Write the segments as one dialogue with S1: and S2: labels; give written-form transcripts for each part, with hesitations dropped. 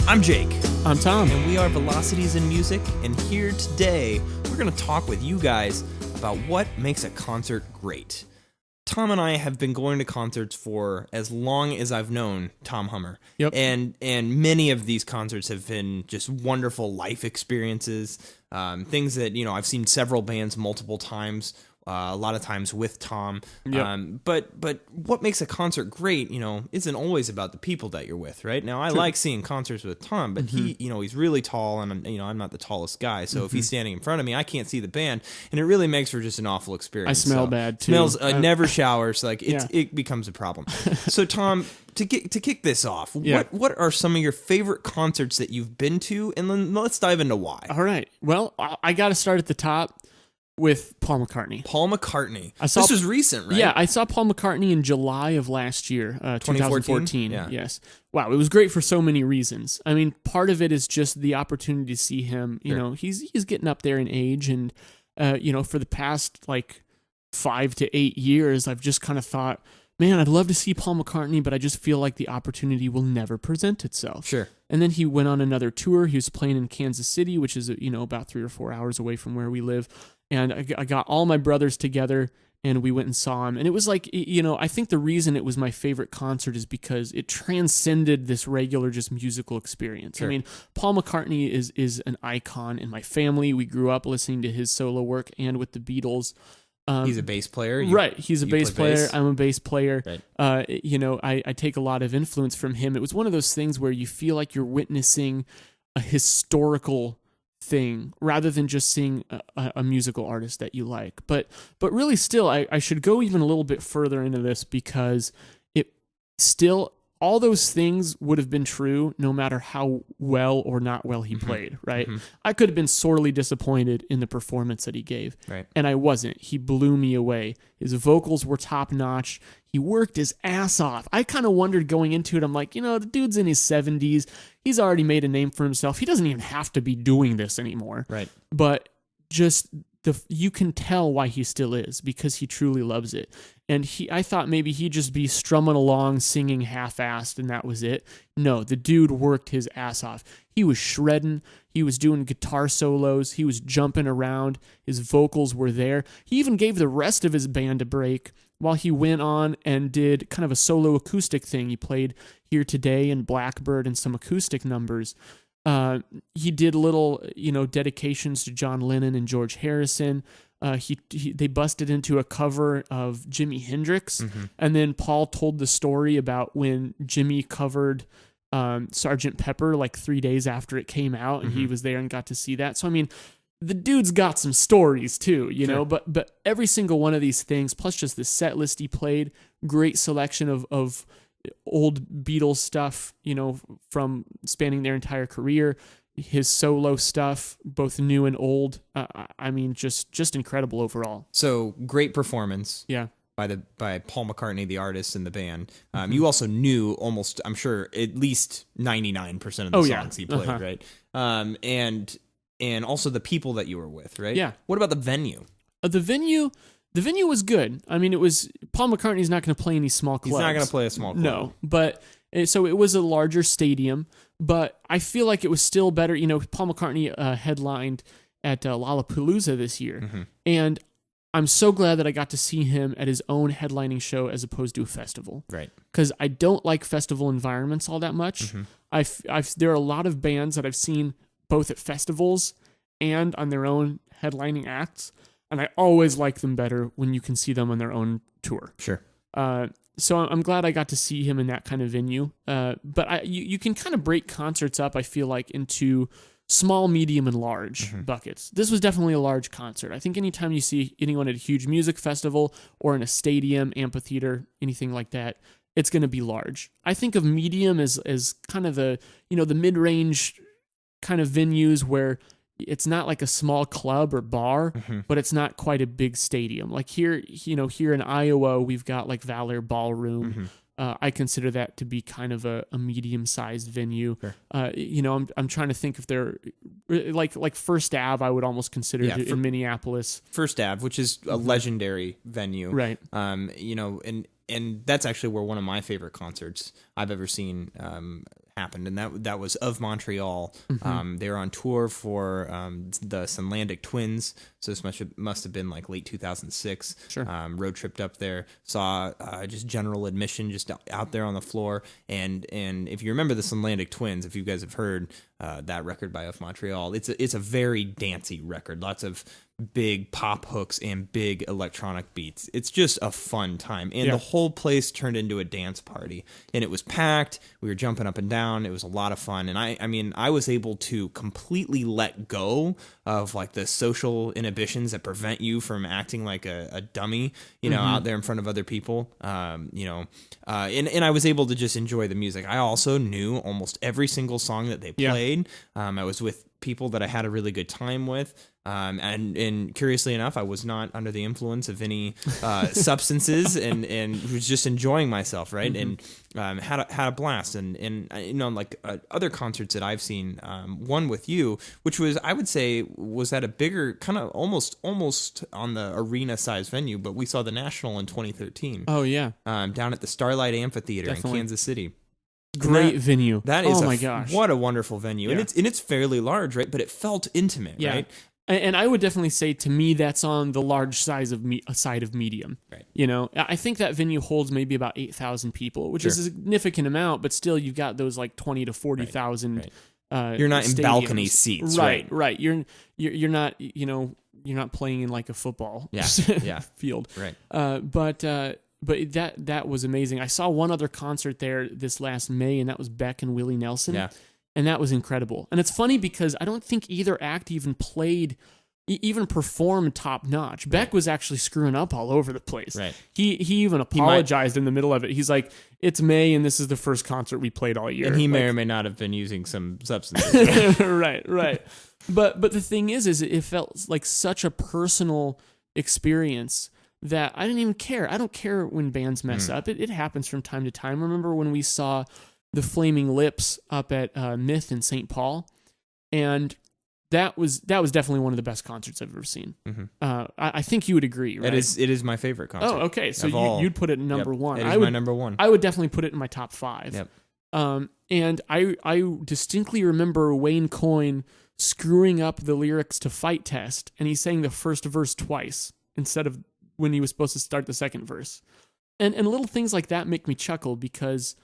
S1: I'm Jake.
S2: I'm Tom.
S1: And we are Velocities in Music, and here today we're going to talk with you guys about what makes a concert great. Tom and I have been going to concerts for as long as I've known Tom Hummer.
S2: Yep.
S1: And many of these concerts have been just wonderful life experiences, things that, I've seen several bands multiple times, a lot of times with Tom.
S2: Yep.
S1: But what makes a concert great, isn't always about the people that you're with, right? Now, I like seeing concerts with Tom, but he's really tall, and I'm not the tallest guy, so if he's standing in front of me, I can't see the band, and it really makes for just an awful experience.
S2: I smell bad, too.
S1: Smells, never showers, it becomes a problem. So, Tom, to kick this off, what are some of your favorite concerts that you've been to, and then let's dive into why.
S2: All right. Well, I got to start at the top with Paul McCartney.
S1: Paul McCartney. This was recent, right?
S2: Yeah, I saw Paul McCartney in July of last year, 2014.
S1: Yeah.
S2: Yes. Wow, it was great for so many reasons. I mean, part of it is just the opportunity to see him. You know, he's getting up there in age, and for the past 5 to 8 years, I've just kind of thought, man, I'd love to see Paul McCartney, but I just feel like the opportunity will never present itself.
S1: Sure.
S2: And then he went on another tour. He was playing in Kansas City, which is about 3 or 4 hours away from where we live. And I got all my brothers together, and we went and saw him. And it was I think the reason it was my favorite concert is because it transcended this regular just musical experience.
S1: Sure.
S2: I mean, Paul McCartney is an icon in my family. We grew up listening to his solo work and with the Beatles.
S1: He's a bass player.
S2: Right. He's a bass player.
S1: Bass?
S2: I'm a bass player.
S1: Right.
S2: I take a lot of influence from him. It was one of those things where you feel like you're witnessing a historical thing rather than just seeing a musical artist that you like. But really still, I should go even a little bit further into this because it still, all those things would have been true no matter how well or not well he played, right? I could have been sorely disappointed in the performance that he gave,
S1: right?
S2: And I wasn't. He blew me away. His vocals were top-notch. He worked his ass off. I kind of wondered going into it, I'm like, the dude's in his 70s. He's already made a name for himself. He doesn't even have to be doing this anymore.
S1: Right.
S2: But just you can tell why he still is, because he truly loves it. And I thought maybe he'd just be strumming along, singing half-assed, and that was it. No, the dude worked his ass off. He was shredding. He was doing guitar solos. He was jumping around. His vocals were there. He even gave the rest of his band a break while he went on and did kind of a solo acoustic thing. He played Here Today and Blackbird and some acoustic numbers. He did little, dedications to John Lennon and George Harrison. They busted into a cover of Jimi Hendrix, and then Paul told the story about when Jimmy covered Sgt. Pepper 3 days after it came out, and he was there and got to see that. So I mean, the dude's got some stories too, know. But every single one of these things, plus just the set list he played, great selection of old Beatles stuff, from spanning their entire career. His solo stuff, both new and old. I mean, just incredible overall.
S1: So great performance.
S2: Yeah.
S1: By Paul McCartney, the artist and the band. You also knew almost, I'm sure, at least 99% of the songs he played, right? And also the people that you were with, right?
S2: Yeah.
S1: What about the venue?
S2: The venue was good. I mean, it was Paul McCartney's not going to play any small clubs.
S1: He's not going to play a small club.
S2: No, but so it was a larger stadium, but I feel like it was still better. Paul McCartney headlined at Lollapalooza this year, and I'm so glad that I got to see him at his own headlining show as opposed to a festival.
S1: Right.
S2: Because I don't like festival environments all that much. There are a lot of bands that I've seen both at festivals and on their own headlining acts, and I always like them better when you can see them on their own tour.
S1: Sure.
S2: So I'm glad I got to see him in that kind of venue. But you can kind of break concerts up, I feel like, into small, medium, and large buckets. This was definitely a large concert. I think anytime you see anyone at a huge music festival or in a stadium, amphitheater, anything like that, it's going to be large. I think of medium as kind of the mid-range kind of venues where it's not like a small club or bar, but it's not quite a big stadium. Like here in Iowa, we've got like Valor Ballroom. I consider that to be kind of a medium-sized venue.
S1: Sure.
S2: I'm trying to think if they're like First Ave. I would almost consider in Minneapolis.
S1: First Ave, which is a legendary venue,
S2: right?
S1: And that's actually where one of my favorite concerts I've ever seen happened, and that was of Montreal. They were on tour for the Sunlandic Twins, so this must have been like late 2006.
S2: Sure.
S1: Road tripped up there, saw just general admission just out there on the floor, and if you remember the Sunlandic Twins, if you guys have heard that record by Of Montreal, it's a very dancey record, lots of big pop hooks and big electronic beats. It's just a fun time, and the whole place turned into a dance party, and it was packed. We were jumping up and down. It was a lot of fun, and I mean I was able to completely let go of like the social inhibitions that prevent you from acting like a dummy, out there in front of other people, and I was able to just enjoy the music. I also knew almost every single song that they played. I was with people that I had a really good time with. And curiously enough, I was not under the influence of any substances, and was just enjoying myself, right? And had a blast. And like other concerts that I've seen, one with you, which was, I would say, was at a bigger kind of almost on the arena size venue, but we saw the National in 2013.
S2: Oh yeah,
S1: down at the Starlight Amphitheater in Kansas City.
S2: Great venue.
S1: That is,
S2: my gosh,
S1: what a wonderful venue, and it's fairly large, right? But it felt intimate, right?
S2: And I would definitely say, to me, that's on the large side of medium.
S1: Right.
S2: I think that venue holds maybe about 8,000 people, which is a significnot amount, but still, you've got those like 20 to 40,000. Right.
S1: You're not
S2: stadiums.
S1: in balcony seats, right?
S2: Right. You're not. You're not playing in like a football field.
S1: Right.
S2: But that was amazing. I saw one other concert there this last May, and that was Beck and Willie Nelson.
S1: Yeah.
S2: And that was incredible. And it's funny because I don't think either act even performed top notch. Right. Beck was actually screwing up all over the place.
S1: Right.
S2: He even apologized in the middle of it. He's like, "It's May, and this is the first concert we played all year."
S1: And he may or may not have been using some substances.
S2: Right. But the thing is it felt like such a personal experience that I didn't even care. I don't care when bands mess up. It happens from time to time. Remember when we saw the Flaming Lips up at Myth in St. Paul, and that was definitely one of the best concerts I've ever seen. I think you would agree, right?
S1: It is my favorite concert.
S2: Oh, okay. So you'd put it number one.
S1: It is my number one.
S2: I would definitely put it in my top 5.
S1: Yep.
S2: And I distinctly remember Wayne Coyne screwing up the lyrics to Fight Test, and he sang the first verse twice instead of when he was supposed to start the second verse. And little things like that make me chuckle because,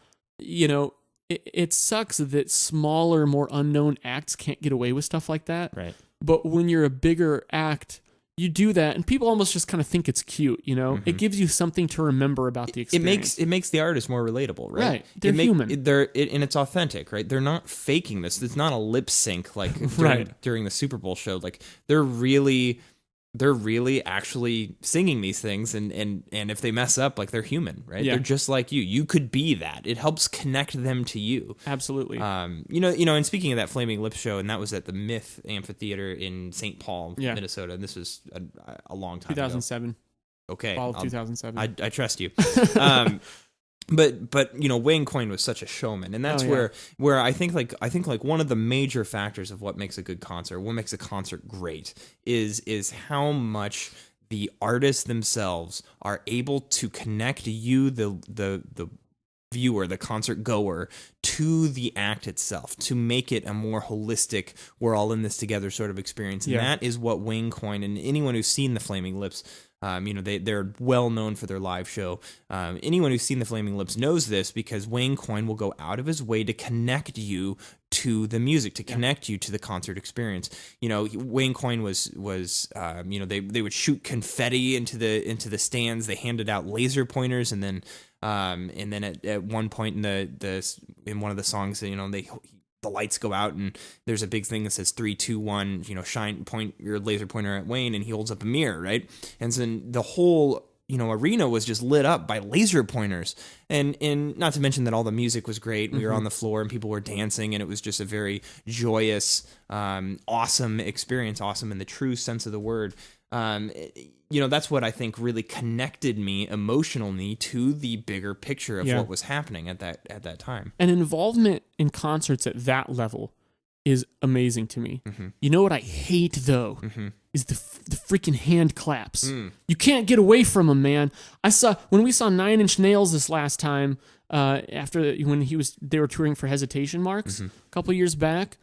S2: it sucks that smaller, more unknown acts can't get away with stuff like that.
S1: Right.
S2: But when you're a bigger act, you do that, and people almost just kind of think it's cute. It gives you something to remember about the experience.
S1: It makes the artist more relatable, right?
S2: Right. They're human.
S1: And it's authentic, right? They're not faking this. It's not a lip sync like during the Super Bowl show. Like they're really actually singing these things, and if they mess up, like they're human, right? They're just like you. You could be that. It helps connect them to you.
S2: Absolutely.
S1: And speaking of that Flaming Lips show, and that was at the Myth Amphitheater in St. Paul, Minnesota, and this was a long time
S2: 2007.
S1: ago. Okay.
S2: Fall of 2007.
S1: I trust you. But Wayne Coyne was such a showman, and that's where I think one of the major factors of what makes a good concert, what makes a concert great, is how much the artists themselves are able to connect you, the viewer, the concert goer, to the act itself, to make it a more holistic, we're all in this together sort of experience. And that is what Wayne Coyne, and anyone who's seen the Flaming Lips, they're well known for their live show. Anyone who's seen the Flaming Lips knows this because Wayne Coyne will go out of his way to connect you to the music, to connect you to the concert experience. Wayne Coyne was they would shoot confetti into the stands. They handed out laser pointers, and then at one point in one of the songs, the lights go out and there's a big thing that says 3, 2, 1, point your laser pointer at Wayne, and he holds up a mirror, right? And so the whole arena was just lit up by laser pointers, and not to mention that all the music was great. We were on the floor and people were dancing, and it was just a very joyous, awesome experience, awesome in the true sense of the word. That's what I think really connected me emotionally to the bigger picture of what was happening at that time.
S2: And involvement in concerts at that level is amazing to me. You know what I hate though is the freaking hand claps. You can't get away from them, man. When we saw 9 Inch Nails this last time, after when they were touring for Hesitation Marks a couple years back.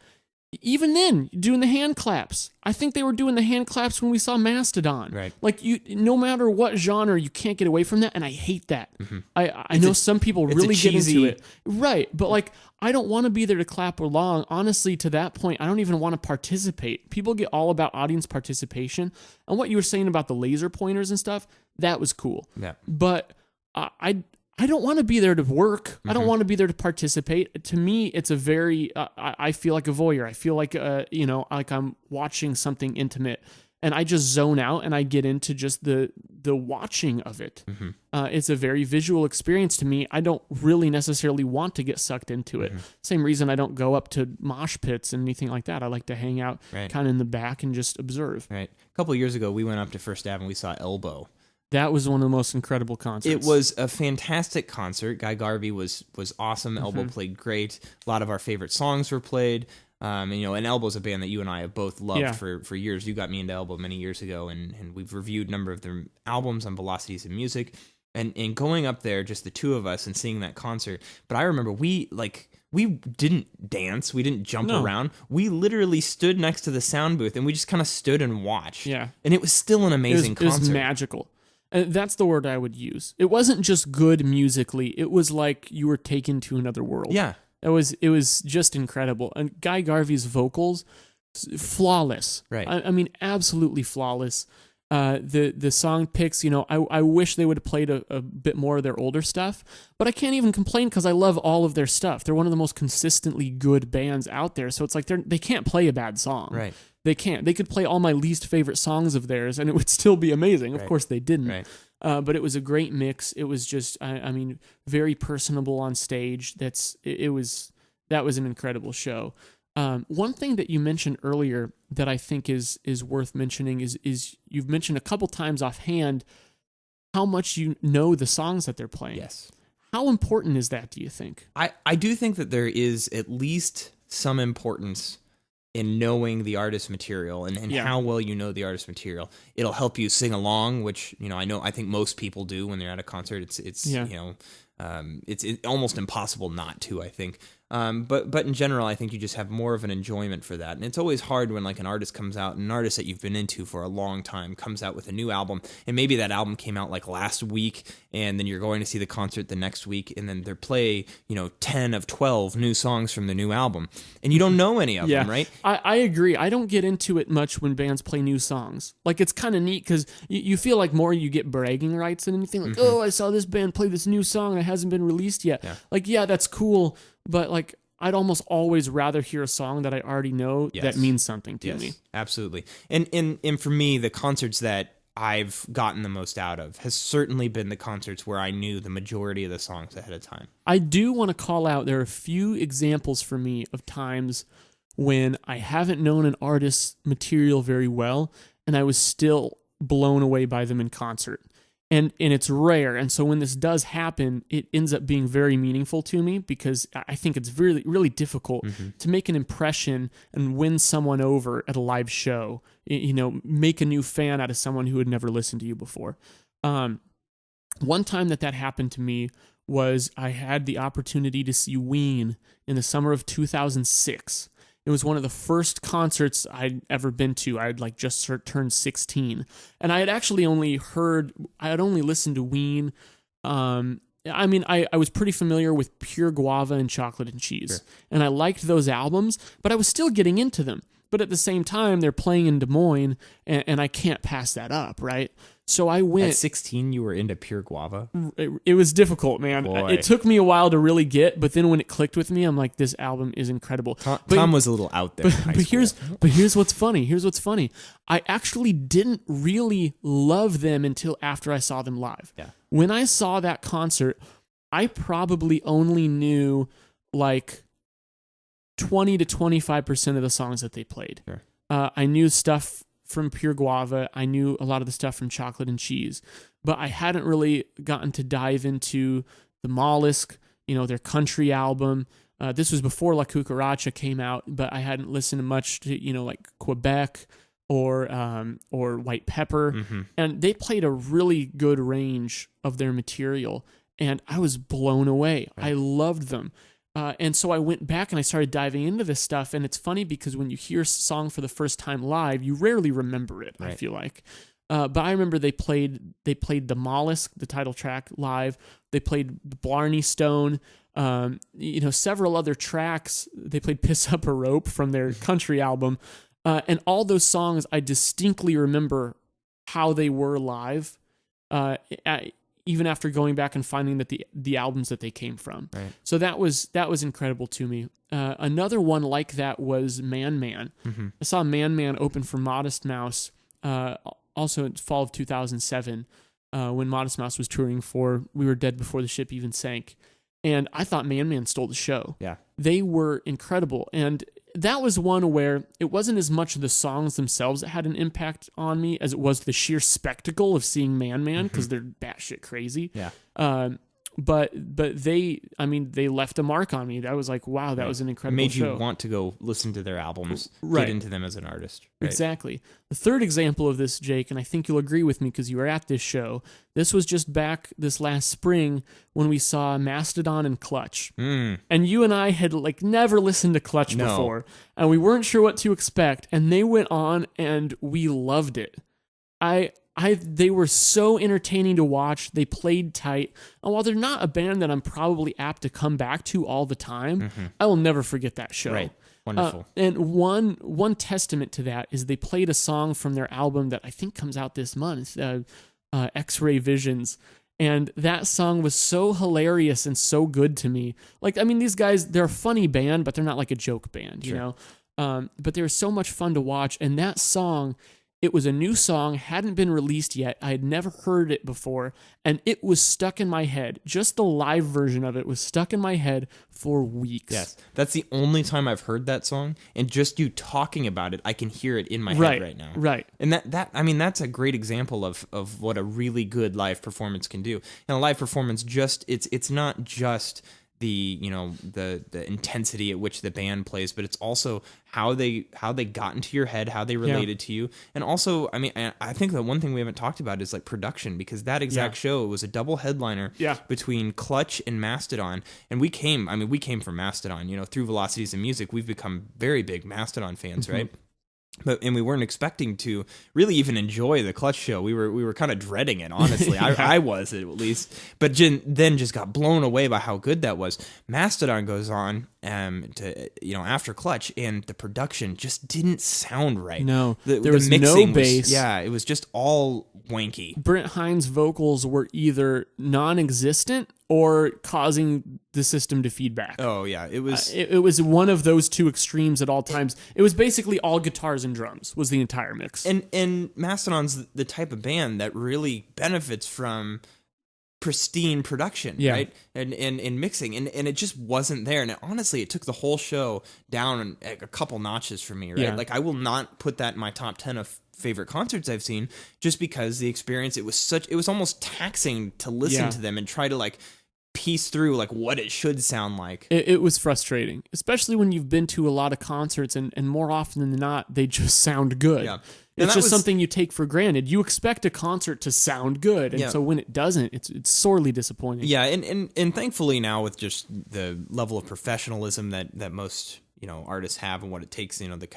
S2: Even then, doing the hand claps. I think they were doing the hand claps when we saw Mastodon.
S1: Right.
S2: Like, no matter what genre, you can't get away from that, and I hate that. I know some people really get into it. Right, but like, I don't want to be there to clap along. Honestly, to that point, I don't even want to participate. People get all about audience participation, and what you were saying about the laser pointers and stuff, that was cool.
S1: Yeah.
S2: But I don't want to be there to work. I don't want to be there to participate. To me, it's a very, I feel like a voyeur. I feel like, like I'm watching something intimate, and I just zone out and I get into just the watching of it. It's a very visual experience to me. I don't really necessarily want to get sucked into it. Same reason I don't go up to mosh pits and anything like that. I like to hang out kind of in the back and just observe.
S1: Right. A couple of years ago, we went up to First Ave and we saw Elbow.
S2: That was one of the most incredible concerts.
S1: It was a fantastic concert. Guy Garvey was awesome. Elbow played great. A lot of our favorite songs were played. And Elbow's a band that you and I have both loved for years. You got me into Elbow many years ago, and we've reviewed a number of their albums on Velocities and Music. And going up there, just the two of us, and seeing that concert. But I remember we didn't dance. We didn't jump around. We literally stood next to the sound booth, and we just kind of stood and watched. Yeah. And it was still an amazing concert.
S2: It was magical. That's the word I would use. It wasn't just good musically. It was like you were taken to another world.
S1: Yeah.
S2: It was just incredible. And Guy Garvey's vocals, flawless.
S1: Right.
S2: I mean, absolutely flawless. The song picks, I wish they would have played a bit more of their older stuff, but I can't even complain because I love all of their stuff. They're one of the most consistently good bands out there. So it's like they can't play a bad song.
S1: Right.
S2: They can't. They could play all my least favorite songs of theirs, and it would still be amazing. Of course, they didn't.
S1: Right.
S2: But it was a great mix. It was just, very personable on stage. That was an incredible show. One thing that you mentioned earlier that I think is worth mentioning is you've mentioned a couple times offhand how much you know the songs that they're playing.
S1: Yes.
S2: How important is that, do you think?
S1: I do think that there is at least some importance in knowing the artist's material and how well you know the artist's material. It'll help you sing along, which I think most people do when they're at a concert. It's almost impossible not to, I think. But in general, I think you just have more of an enjoyment for that. And it's always hard when like an artist comes out, an artist that you've been into for a long time comes out with a new album, and maybe that album came out like last week, and then you're going to see the concert the next week, and then they play 10 of 12 new songs from the new album, and you don't know any of them, right?
S2: I agree. I don't get into it much when bands play new songs. Like, it's kind of neat because you feel like more you get bragging rights than anything. Like, oh, I saw this band play this new song that hasn't been released yet. Yeah. Like, yeah, that's cool. But like, I'd almost always rather hear a song that I already know that means something to me.
S1: Absolutely. And for me, the concerts that I've gotten the most out of has certainly been the concerts where I knew the majority of the songs ahead of time.
S2: I do want to call out, there are a few examples for me of times when I haven't known an artist's material very well, and I was still blown away by them in concert. And it's rare. And so when this does happen, it ends up being very meaningful to me because I think it's really, really difficult to make an impression and win someone over at a live show, make a new fan out of someone who had never listened to you before. One time that happened to me was I had the opportunity to see Ween in the summer of 2006. It was one of the first concerts I'd ever been to. I had just turned 16. And I had actually only listened to Ween. I was pretty familiar with Pure Guava and Chocolate and Cheese. Sure. And I liked those albums, but I was still getting into them. But at the same time, they're playing in Des Moines, and I can't pass that up, right? So I went...
S1: At 16, you were into Pure Guava?
S2: It was difficult, man.
S1: Boy.
S2: It took me a while to really get, but then when it clicked with me, I'm like, this album is incredible.
S1: Tom was a little out there in high school.
S2: Here's what's funny. I actually didn't really love them until after I saw them live. Yeah. When I saw that concert, I probably only knew 20 to 25% of the songs that they played. Sure. I knew stuff from Pure Guava. I knew a lot of the stuff from Chocolate and Cheese, but I hadn't really gotten to dive into the Mollusk, their country album. This was before La Cucaracha came out, but I hadn't listened much to, like Quebec or White Pepper. Mm-hmm. And they played a really good range of their material. and I was blown away. I loved them. And so I went back and I started diving into this stuff. And it's funny because when you hear a song for the first time live, you rarely remember it, I feel like. But I remember they played the Mollusk, the title track, live. They played Blarney Stone, several other tracks. They played Piss Up a Rope from their country album. And all those songs, I distinctly remember how they were live, even after going back and finding that the albums that they came from. Right. So that was incredible to me. Another one like that was Man Man. Mm-hmm. I saw Man Man open for Modest Mouse, also in fall of 2007, when Modest Mouse was touring for We Were Dead Before the Ship Even Sank. And I thought Man Man stole the show. Yeah. They were incredible. And that was one where it wasn't as much the songs themselves that had an impact on me as it was the sheer spectacle of seeing Man Man, because they're batshit crazy. Yeah. But they left a mark on me. I was like, wow, that was an incredible show.
S1: Made you want to go listen to their albums, get into them as an artist. Right?
S2: Exactly. The third example of this, Jake, and I think you'll agree with me because you were at this show, this was just back this last spring when we saw Mastodon and Clutch. And you and I had never listened to Clutch before, and we weren't sure what to expect, and they went on and we loved it. They were so entertaining to watch. They played tight. And while they're not a band that I'm probably apt to come back to all the time, I will never forget that show.
S1: Right. Wonderful.
S2: And one testament to that is they played a song from their album that I think comes out this month, X-Ray Visions. And that song was so hilarious and so good to me. These guys, they're a funny band, but they're not like a joke band, you know? But they were so much fun to watch. And that song, it was a new song, hadn't been released yet. I had never heard it before, and it was stuck in my head. Just the live version of it was stuck in my head for weeks.
S1: Yes, that's the only time I've heard that song, and just you talking about it, I can hear it in my head right now. Right. And that's a great example of what a really good live performance can do. And a live performance it's not just the intensity at which the band plays, but it's also how they got into your head, how they related to you. And also, I think the one thing we haven't talked about is production, because that exact show was a double headliner between Clutch and Mastodon. And we came from Mastodon, through Velocities and Music. We've become very big Mastodon fans, right? And we weren't expecting to really even enjoy the Clutch show. We were kind of dreading it, honestly. I was, at least. But then just got blown away by how good that was. Mastodon goes on to after Clutch, and the production just didn't sound right.
S2: No, there was no bass.
S1: It was just all wanky.
S2: Brent Hines' vocals were either non-existent or causing the system to feedback.
S1: Oh yeah, it was.
S2: It was one of those two extremes at all times. It was basically all guitars and drums was the entire mix.
S1: And Mastodon's the type of band that really benefits from pristine production, right? And mixing, and it just wasn't there. And honestly, it took the whole show down a couple notches for me, right? I will not put that in my top 10 of favorite concerts I've seen, just because the experience, it was almost taxing to listen to them and try to piece through what it should sound like.
S2: It was frustrating, especially when you've been to a lot of concerts and more often than not, they just sound good. Yeah. It's just something you take for granted. You expect a concert to sound good, and so when it doesn't, it's sorely disappointing.
S1: Yeah, and thankfully now, with just the level of professionalism that most artists have and what it takes, the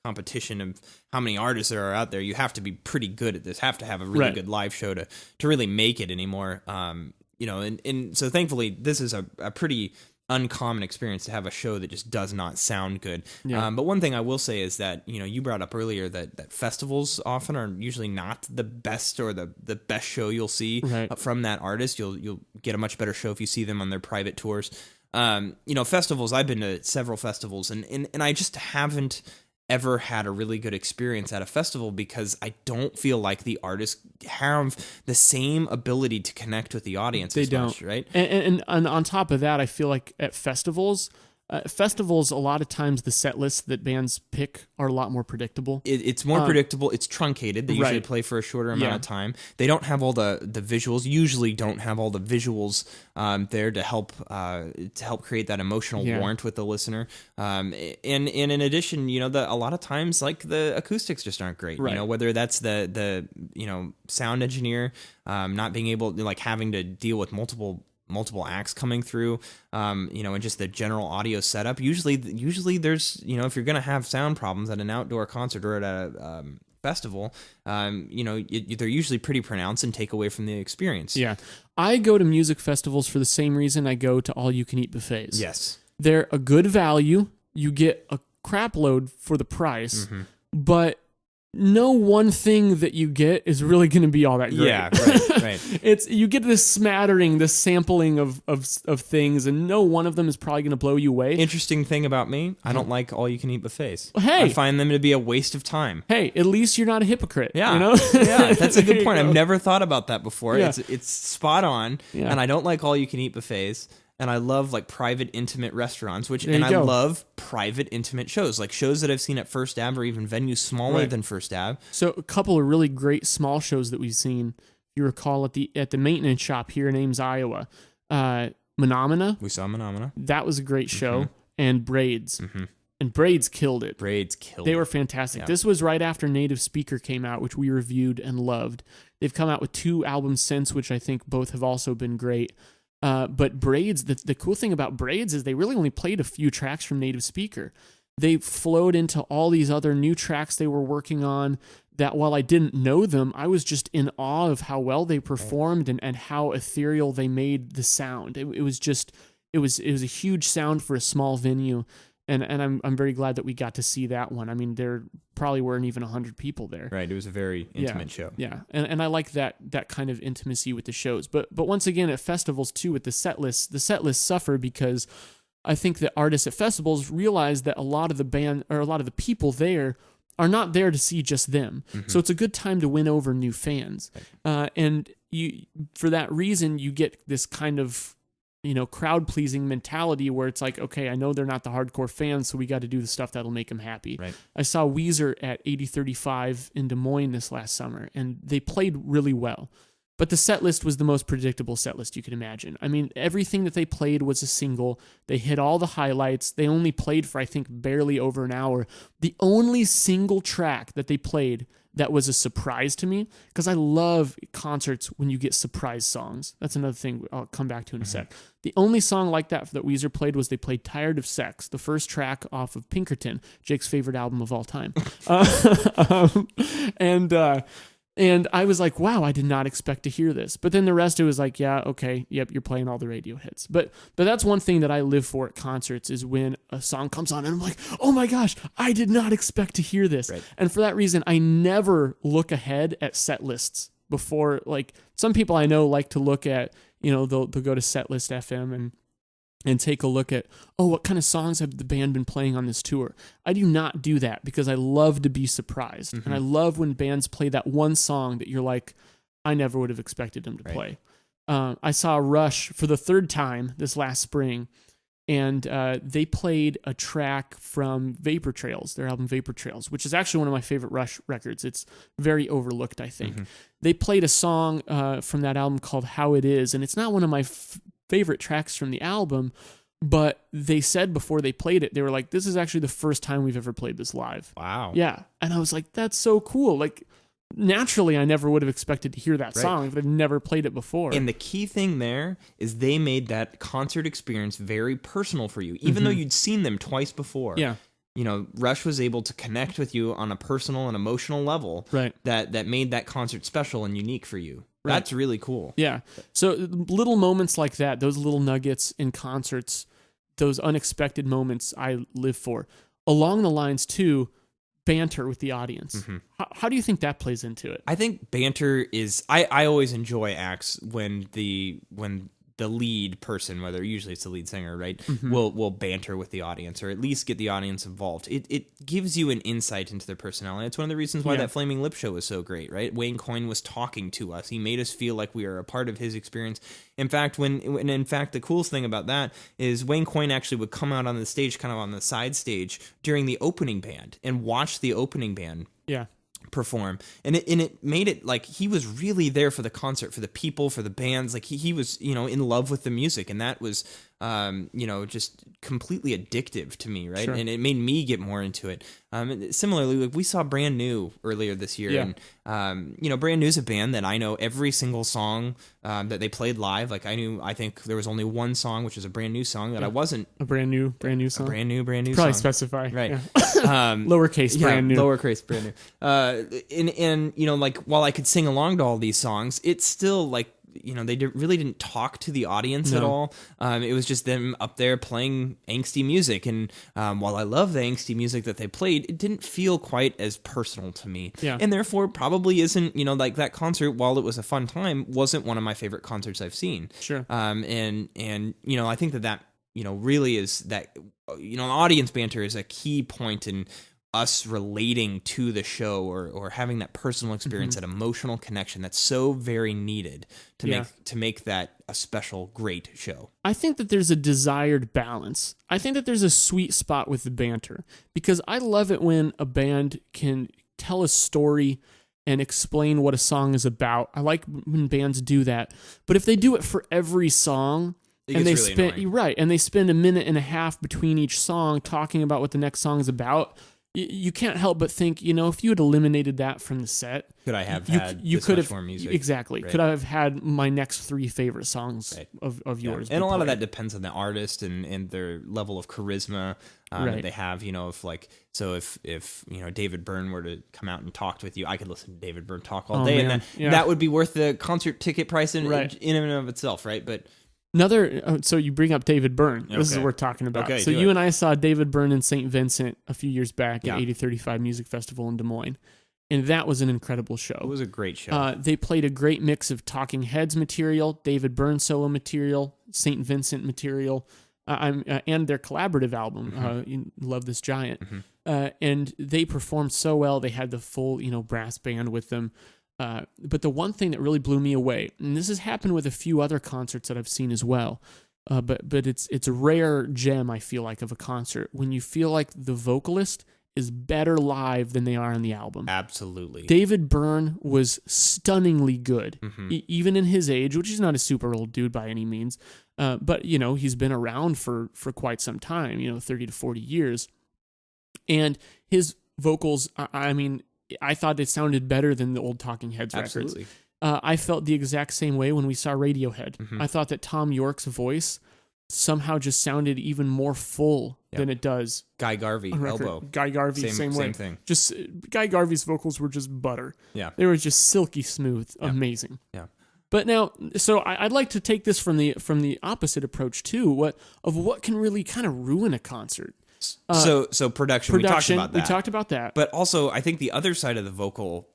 S1: competition of how many artists there are out there, you have to be pretty good at this. Have to have a really good live show to really make it anymore. And so thankfully this is a pretty uncommon experience to have a show that just does not sound good. Yeah. But one thing I will say is that, you brought up earlier that festivals often are usually not the best or the best show you'll see from that artist. You'll get a much better show if you see them on their private tours. Festivals, I've been to several festivals, and I just haven't ever had a really good experience at a festival, because I don't feel like the artists have the same ability to connect with the audience. They don't, right?
S2: And on top of that, I feel like at festivals, a lot of times the set lists that bands pick are a lot more predictable.
S1: It's more predictable. It's truncated. They usually play for a shorter amount of time. They don't have all the visuals. Usually don't have all the visuals there to help create that emotional warmth with the listener. And in addition, a lot of times the acoustics just aren't great. Right. Whether that's the sound engineer not being able to having to deal with multiple multiple acts coming through, and just the general audio setup. Usually there's, if you're going to have sound problems at an outdoor concert or at a festival, they're usually pretty pronounced and take away from the experience.
S2: Yeah. I go to music festivals for the same reason I go to all-you-can-eat buffets.
S1: Yes.
S2: They're a good value. You get a crap load for the price, but no one thing that you get is really going to be all that great.
S1: Yeah, right.
S2: You get this smattering, this sampling of things, and no one of them is probably going to blow you away.
S1: Interesting thing about me, I don't like all-you-can-eat buffets.
S2: Hey.
S1: I find them to be a waste of time.
S2: Hey, at least you're not a hypocrite.
S1: Yeah,
S2: you know?
S1: Yeah, that's a good point. I've never thought about that before.
S2: Yeah.
S1: It's spot on,
S2: Yeah.
S1: and I don't like all-you-can-eat buffets. And I love like private, intimate restaurants, I
S2: go.
S1: love private, intimate shows, like shows that I've seen at First Ave or even venues smaller
S2: Right.
S1: than First Ave.
S2: So a couple of really great small shows that we've seen. If you recall at the maintenance shop here in Ames, Iowa, Menomina.
S1: We saw Menomina.
S2: That was a great show, and Braids. And Braids killed it. They were fantastic.
S1: Yeah.
S2: This was right after Native Speaker came out, which we reviewed and loved. They've come out with 2 albums since, which I think both have also been great. But Braids, the cool thing about Braids is they really only played a few tracks from Native Speaker. They flowed into all these other new tracks they were working on that while I didn't know them, I was just in awe of how well they performed and how ethereal they made the sound. It was a huge sound for a small venue. And I'm very glad that we got to see that one. I mean, there probably weren't even 100 people there.
S1: Right. It was a very intimate show.
S2: Yeah. And I like that kind of intimacy with the shows. But once again, at festivals too, with the set lists suffer because I think that artists at festivals realize that a lot of the band or a lot of the people there are not there to see just them. So it's a good time to win over new fans. And for that reason, you get this kind of crowd-pleasing mentality where it's like, okay, I know they're not the hardcore fans, so we got to do the stuff that'll make them happy.
S1: Right.
S2: I saw Weezer at 8035 in Des Moines this last summer, and they played really well. But the set list was the most predictable set list you could imagine. I mean, everything that they played was a single. They hit all the highlights. They only played for, I think, barely over an hour. The only single track that they played that was a surprise to me, because I love concerts when you get surprise songs. That's another thing I'll come back to in a sec. The only song like that Weezer played was they played Tired of Sex, the first track off of Pinkerton, Jake's favorite album of all time. And I was like, wow, I did not expect to hear this. But then the rest, it was like, yeah, okay, yep, you're playing all the radio hits. But that's one thing that I live for at concerts is when a song comes on and I'm like, oh my gosh, I did not expect to hear this. Right. And for that reason, I never look ahead at set lists before. Like some people I know like to look at, they'll go to Setlist FM and take a look at, what kind of songs have the band been playing on this tour? I do not do that because I love to be surprised. And I love when bands play that one song that you're like, I never would have expected them to play. I saw Rush for the 3rd time this last spring, and they played a track from Vapor Trails, their album Vapor Trails, which is actually one of my favorite Rush records. It's very overlooked, I think. They played a song from that album called How It Is, and it's not one of my favorite tracks from the album, but they said before they played it, they were like, this is actually the first time we've ever played this live.
S1: Wow.
S2: Yeah. And I was like, that's so cool. Like, naturally, I never would have expected to hear that song if I'd never played it before.
S1: And the key thing there is they made that concert experience very personal for you, even though you'd seen them twice before.
S2: Yeah.
S1: Rush was able to connect with you on a personal and emotional level that made that concert special and unique for you. Right. That's really cool.
S2: Yeah. So little moments like that, those little nuggets in concerts, those unexpected moments I live for. Along the lines, too, banter with the audience. How do you think that plays into it?
S1: I think banter is... I always enjoy acts when the lead person, whether usually it's the lead singer, right, will banter with the audience or at least get the audience involved. It gives you an insight into their personality. It's one of the reasons why that Flaming Lip show was so great, right? Wayne Coyne was talking to us. He made us feel like we are a part of his experience. In fact, the coolest thing about that is Wayne Coyne actually would come out on the stage, kind of on the side stage during the opening band and watch the opening band perform, and it made it like he was really there for the concert, for the people, for the bands. Like he was in love with the music, and that was just completely addictive to me, right?
S2: Sure.
S1: And it made me get more into it. And similarly, like we saw Brand New earlier this year, and Brand New is a band that I know every single song that they played live. Like I think there was only one song, which is a Brand New song that I wasn't
S2: a brand new song.
S1: brand new
S2: Probably
S1: song.
S2: specify,
S1: Right?
S2: Lowercase brand new.
S1: Lowercase brand new. And like while I could sing along to all these songs, it's still like. They really didn't talk to the audience at all. It was just them up there playing angsty music. And while I love the angsty music that they played, it didn't feel quite as personal to me.
S2: Yeah.
S1: And therefore probably isn't, like that concert, while it was a fun time, wasn't one of my favorite concerts I've seen.
S2: Sure.
S1: And I think that really is that, audience banter is a key point in us relating to the show or having that personal experience, that emotional connection that's so very needed to make that a special, great show.
S2: I think that there's a desired balance. I think that there's a sweet spot with the banter, because I love it when a band can tell a story and explain what a song is about. I like when bands do that. But if they do it for every song, and they spend a minute and a half between each song talking about what the next song is about, you can't help but think, if you had eliminated that from the set,
S1: could I have had much more music?
S2: Exactly. Right. Could I have had my next 3 favorite songs of yours?
S1: And a lot of that depends on the artist and their level of charisma that they have. If David Byrne were to come out and talk with you, I could listen to David Byrne talk all day, and that would be worth the concert ticket price in and of itself, right? But
S2: so you bring up David Byrne. This is what we're talking about.
S1: Okay,
S2: so you and I saw David Byrne in St. Vincent a few years back at 8035 Music Festival in Des Moines. And that was an incredible show.
S1: It was a great show.
S2: They played a great mix of Talking Heads material, David Byrne solo material, St. Vincent material, and their collaborative album, Love This Giant. And they performed so well. They had the full, brass band with them. But the one thing that really blew me away, and this has happened with a few other concerts that I've seen as well, but it's a rare gem, I feel like, of a concert, when you feel like the vocalist is better live than they are on the album.
S1: Absolutely.
S2: David Byrne was stunningly good, even in his age, which he's not a super old dude by any means, but, he's been around for quite some time, 30 to 40 years. And his vocals, I thought it sounded better than the old Talking Heads records.
S1: Absolutely.
S2: I felt the exact same way when we saw Radiohead. I thought that Tom York's voice somehow just sounded even more full than it does.
S1: Guy Garvey, Elbow.
S2: Guy Garvey, same way.
S1: Same thing.
S2: Just Guy Garvey's vocals were just butter.
S1: Yeah.
S2: They were just silky smooth, amazing.
S1: Yeah.
S2: But now, so I'd like to take this from the opposite approach too. What can really kind of ruin a concert?
S1: So production. We talked about that.
S2: We talked about that.
S1: But also, I think the other side of the vocal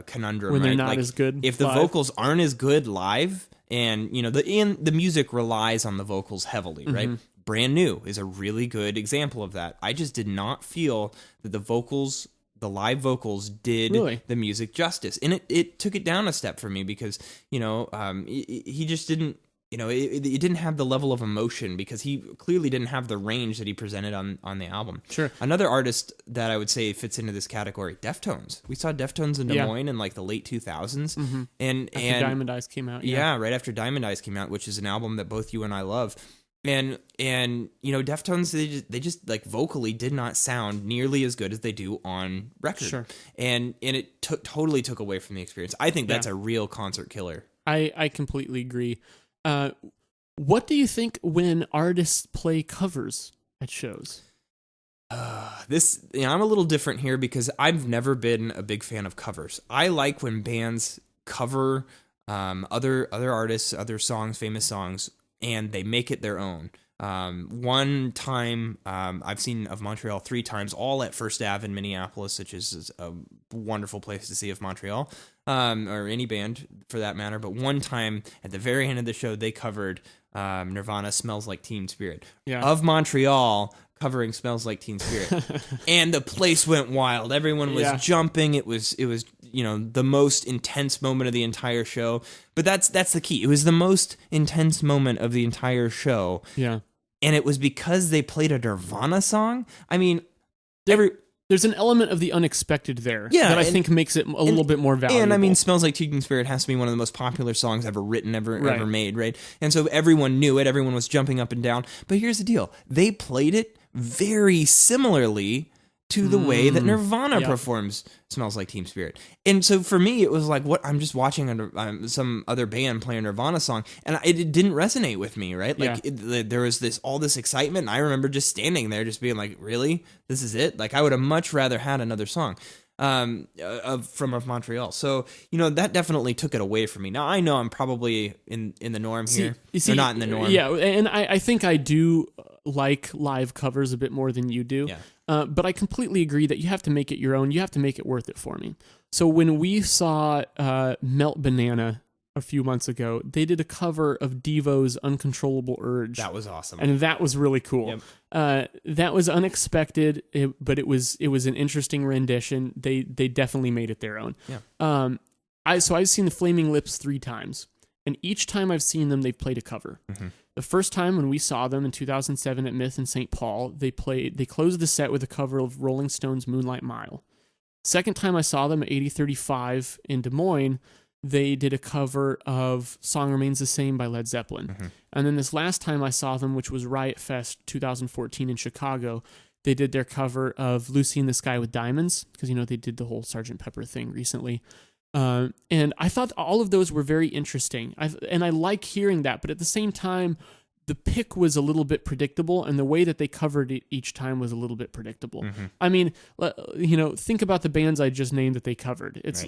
S1: conundrum,
S2: when they're not as good,
S1: if the
S2: live.
S1: vocals aren't as good live, and the music relies on the vocals heavily, right? Brand New is a really good example of that. I just did not feel that the live vocals did the music justice, and it took it down a step for me, because he just didn't. It didn't have the level of emotion, because he clearly didn't have the range that he presented on the album.
S2: Sure.
S1: Another artist that I would say fits into this category, Deftones. We saw Deftones in Des Moines in like the late 2000s. And
S2: Diamond Eyes came out.
S1: Yeah, right after Diamond Eyes came out, which is an album that both you and I love. And Deftones, they just like vocally did not sound nearly as good as they do on record.
S2: Sure.
S1: And it totally took away from the experience. I think that's a real concert killer.
S2: I completely agree. What do you think when artists play covers at shows?
S1: I'm a little different here, because I've never been a big fan of covers. I like when bands cover other artists, other songs, famous songs, and they make it their own. One time, I've seen Of Montreal 3 times, all at First Ave in Minneapolis, which is a wonderful place to see Of Montreal, or any band for that matter. But one time, at the very end of the show, they covered Nirvana Smells Like Teen Spirit.
S2: Yeah.
S1: Of Montreal covering Smells Like Teen Spirit. And the place went wild. Everyone was jumping. It was the most intense moment of the entire show. But that's the key. It was the most intense moment of the entire show.
S2: Yeah.
S1: And it was because they played a Nirvana song. I mean,
S2: There's an element of the unexpected there that I think makes it a little bit more valuable.
S1: And I mean, Smells Like Teen Spirit has to be one of the most popular songs ever written, ever made, right? And so everyone knew it. Everyone was jumping up and down. But here's the deal. They played it very similarly to the way that Nirvana performs Smells Like Teen Spirit. And so for me, it was like, what I'm just watching some other band play a Nirvana song, and it didn't resonate with me, right? Like there was all this excitement, and I remember just standing there just being like, really? This is it? Like I would have much rather had another song from Montreal. So, that definitely took it away from me. Now, I know I'm probably in the norm here. Or not in the norm.
S2: Yeah, and I think I do like live covers a bit more than you do.
S1: Yeah.
S2: But I completely agree that you have to make it your own. You have to make it worth it for me. So when we saw Melt Banana a few months ago, they did a cover of Devo's Uncontrollable Urge.
S1: That was awesome.
S2: And that was really cool. Yep. That was unexpected, but it was an interesting rendition. They definitely made it their own.
S1: Yeah.
S2: I've seen the Flaming Lips 3 times, and each time I've seen them, they've played a cover. Mm-hmm. The first time when we saw them in 2007 at Myth in St. Paul, they closed the set with a cover of Rolling Stones' Moonlight Mile. Second time I saw them at 8035 in Des Moines, they did a cover of Song Remains the Same by Led Zeppelin. Mm-hmm. And then this last time I saw them, which was Riot Fest 2014 in Chicago, they did their cover of Lucy in the Sky with Diamonds, because, they did the whole Sgt. Pepper thing recently. And I thought all of those were very interesting. I like hearing that, but at the same time, the pick was a little bit predictable, and the way that they covered it each time was a little bit predictable. Mm-hmm. I mean, think about the bands I just named that they covered. It's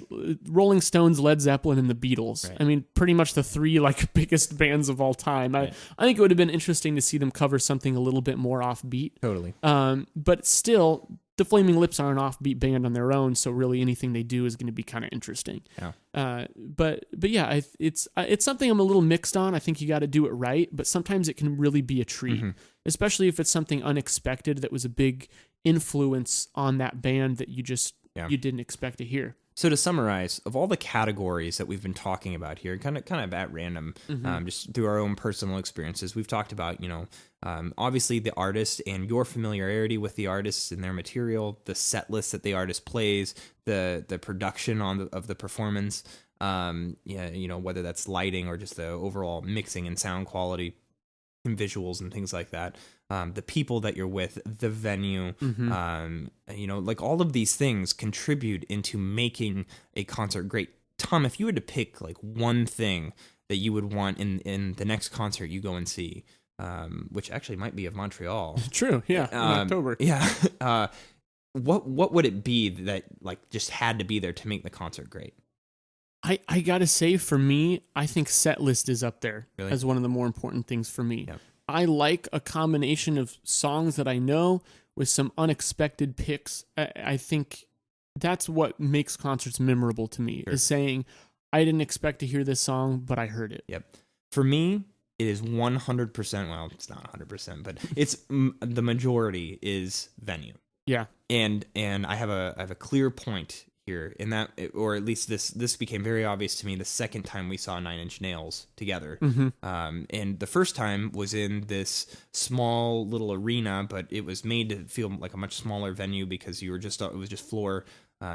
S2: Rolling Stones, Led Zeppelin, and the Beatles. Right. I mean, pretty much the 3 biggest bands of all time. Right. I think it would have been interesting to see them cover something a little bit more offbeat.
S1: Totally.
S2: But still, the Flaming Lips are an offbeat band on their own, so really anything they do is going to be kind of interesting. Yeah. But yeah, it's something I'm a little mixed on. I think you got to do it right, but sometimes it can really be a treat, especially if it's something unexpected that was a big influence on that band that you didn't expect to hear.
S1: So to summarize, of all the categories that we've been talking about here, kind of at random, just through our own personal experiences, we've talked about, obviously the artist and your familiarity with the artists and their material, the set list that the artist plays, the production of the performance, whether that's lighting or just the overall mixing and sound quality and visuals and things like that. The people that you're with, the venue, all of these things contribute into making a concert great. Tom, if you had to pick one thing that you would want in the next concert you go and see, which actually might be of Montreal.
S2: True, yeah, in October.
S1: Yeah. What would it be that just had to be there to make the concert great?
S2: I gotta say, for me, I think set list is up there as one of the more important things for me. Yep. I like a combination of songs that I know with some unexpected picks. I think that's what makes concerts memorable to me, is saying, I didn't expect to hear this song, but I heard it.
S1: Yep. For me, it is 100%, well, it's not 100%, but it's the majority is venue.
S2: Yeah.
S1: And I have a clear point here in that, or at least this became very obvious to me the second time we saw Nine Inch Nails together. Mm-hmm. And the first time was in this small little arena, but it was made to feel like a much smaller venue because it was just floor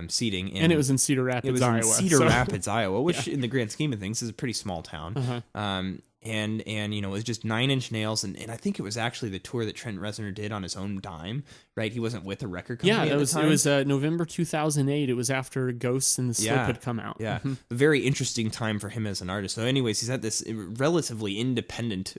S1: seating.
S2: And it was in Cedar Rapids, Iowa.
S1: Rapids, Iowa, which in the grand scheme of things is a pretty small town. Uh-huh. And it was just Nine Inch Nails, and I think it was actually the tour that Trent Reznor did on his own dime, right? He wasn't with a record company.
S2: Yeah, it was November 2008. It was after Ghosts and the Slip had come out.
S1: Yeah, a very interesting time for him as an artist. So, anyways, he's at this relatively independent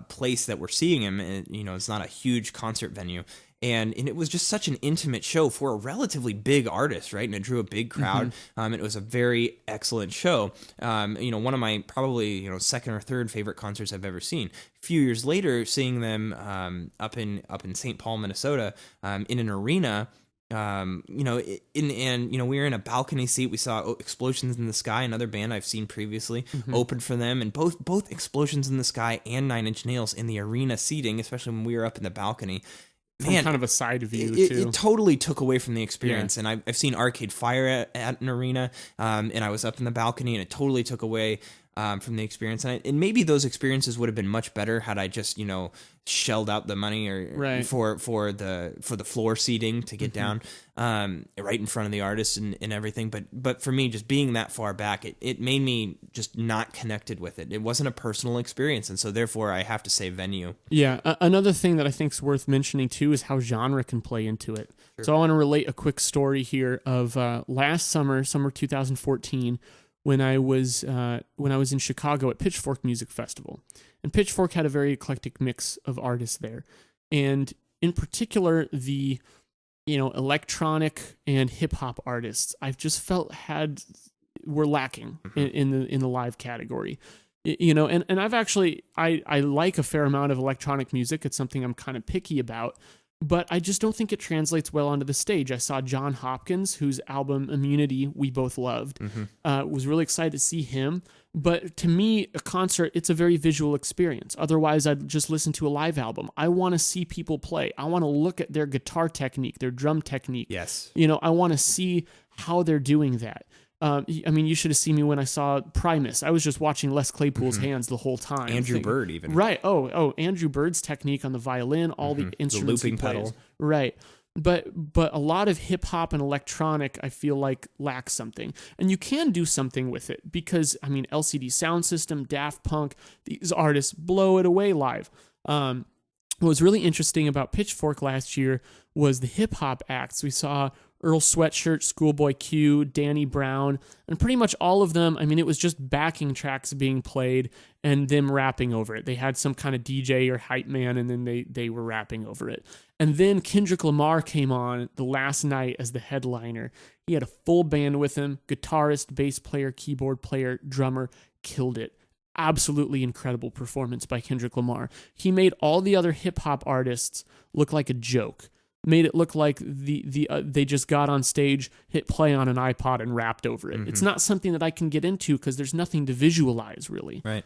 S1: place that we're seeing him, and it's not a huge concert venue. And it was just such an intimate show for a relatively big artist, right? And it drew a big crowd. It was a very excellent show. One of my probably second or third favorite concerts I've ever seen. A few years later, seeing them up in St. Paul, Minnesota, in an arena. We were in a balcony seat. We saw Explosions in the Sky, another band I've seen previously, opened for them, and both Explosions in the Sky and Nine Inch Nails in the arena seating, especially when we were up in the balcony.
S2: Man, kind of a side view, too.
S1: It totally took away from the experience. Yeah. And I've seen Arcade Fire at an arena, and I was up in the balcony, and it totally took away. from the experience. And maybe those experiences would have been much better had I just, shelled out the money or for the floor seating to get down right in front of the artist and everything. But for me, just being that far back, it made me just not connected with it. It wasn't a personal experience, and so therefore I have to say venue.
S2: Yeah, another thing that I think is worth mentioning too is how genre can play into it. Sure. So I want to relate a quick story here of last summer 2014, when I was in Chicago at Pitchfork Music Festival. And Pitchfork had a very eclectic mix of artists there. And in particular, the electronic and hip hop artists I've just felt were lacking in the live category. And I've actually I like a fair amount of electronic music. It's something I'm kind of picky about. But I just don't think it translates well onto the stage. I saw John Hopkins, whose album Immunity we both loved. Was really excited to see him. But to me, a concert, it's a very visual experience. Otherwise, I'd just listen to a live album. I want to see people play. I want to look at their guitar technique, their drum technique.
S1: Yes.
S2: I want to see how they're doing that. You should have seen me when I saw Primus. I was just watching Les Claypool's hands the whole time.
S1: Andrew Bird even.
S2: Right. Oh, Andrew Bird's technique on the violin, all the instruments
S1: the looping
S2: he plays.
S1: pedal.
S2: Right. But a lot of hip hop and electronic, I feel like, lacks something. And you can do something with it because, LCD Sound System, Daft Punk, these artists blow it away live. What was really interesting about Pitchfork last year was the hip hop acts. We saw Earl Sweatshirt, Schoolboy Q, Danny Brown, and pretty much all of them. It was just backing tracks being played and them rapping over it. They had some kind of DJ or hype man, and then they were rapping over it. And then Kendrick Lamar came on the last night as the headliner. He had a full band with him, guitarist, bass player, keyboard player, drummer, killed it. Absolutely incredible performance by Kendrick Lamar. He made all the other hip-hop artists look like a joke. Made it look like they just got on stage, hit play on an iPod, and rapped over it. It's not something that I can get into because there's nothing to visualize, really.
S1: Right.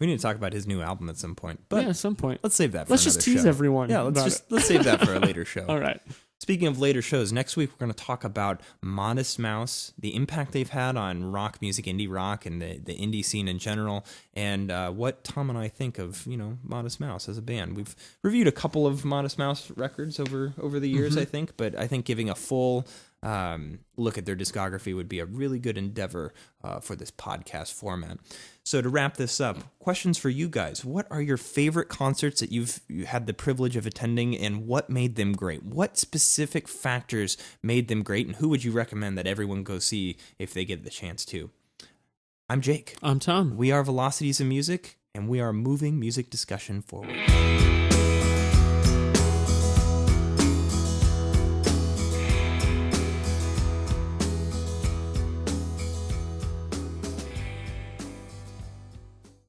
S1: We need to talk about his new album at some point. But
S2: at some point.
S1: Let's save that for
S2: Let's
S1: another
S2: just tease
S1: show.
S2: everyone.
S1: Yeah, let's save that for a later show.
S2: All right.
S1: Speaking of later shows, next week we're going to talk about Modest Mouse, the impact they've had on rock music, indie rock, and the indie scene in general, and what Tom and I think of, Modest Mouse as a band. We've reviewed a couple of Modest Mouse records over the years, I think, but I think giving a full look at their discography would be a really good endeavor for this podcast format. So to wrap this up, questions for you guys. What are your favorite concerts that you had the privilege of attending, and what made them great? What specific factors made them great, and who would you recommend that everyone go see if they get the chance to? I'm Jake.
S2: I'm Tom.
S1: We are Velocities of Music, and we are moving music discussion forward.